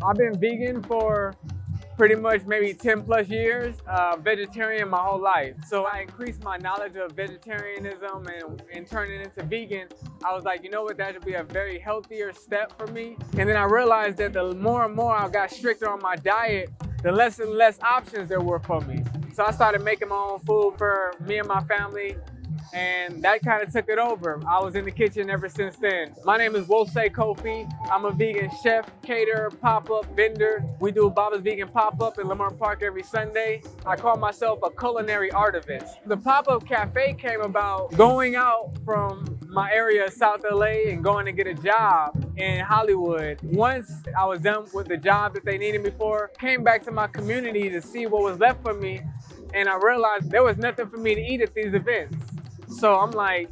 I've been vegan for pretty much maybe 10 plus years, vegetarian my whole life. So I increased my knowledge of vegetarianism and turning into vegan. I was like, you know what, that would be a very healthier step for me. And then I realized that the more and more I got stricter on my diet, the less and less options there were for me. So I started making my own food for me and my family, and that kind of took it over. I was in the kitchen ever since then. My name is Wosei Kofi. I'm a vegan chef, caterer, pop-up vendor. We do Baba's Vegan Pop-Up in Lamar Park every Sunday. I call myself a culinary artivist. The pop-up cafe came about going out from my area, South LA, and going to get a job in Hollywood. Once I was done with the job that they needed me for, came back to my community to see what was left for me, and I realized there was nothing for me to eat at these events. So I'm like,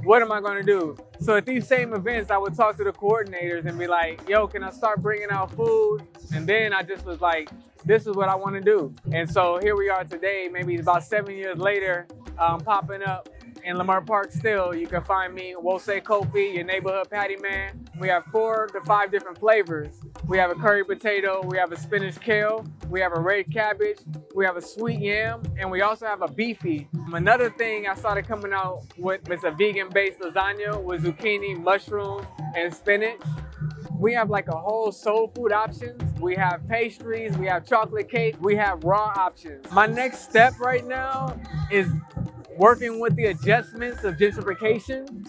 what am I gonna do? So at these same events, I would talk to the coordinators and be like, yo, can I start bringing out food? And then I just was like, this is what I wanna do. And so here we are today, maybe about 7 years later, popping up in Lamar Park still. You can find me, Wosei Kofi, your neighborhood patty man. We have 4 to 5 different flavors. We have a curry potato, we have a spinach kale, we have a red cabbage, we have a sweet yam, and we also have a beefy. Another thing I started coming out with is a vegan-based lasagna with zucchini, mushrooms, and spinach. We have like a whole soul food options. We have pastries, we have chocolate cake, we have raw options. My next step right now is working with the adjustments of gentrification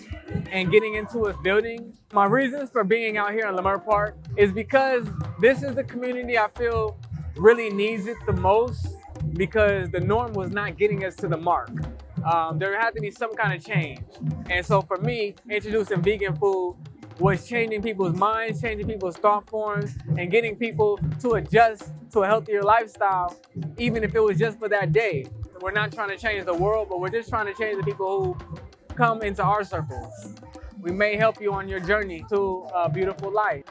and getting into a building. My reasons for being out here in Lamar Park is because this is the community I feel really needs it the most, because the norm was not getting us to the mark. There had to be some kind of change. And so for me, introducing vegan food was changing people's minds, changing people's thought forms, and getting people to adjust to a healthier lifestyle, even if it was just for that day. We're not trying to change the world, but we're just trying to change the people who come into our circles. We may help you on your journey to a beautiful life.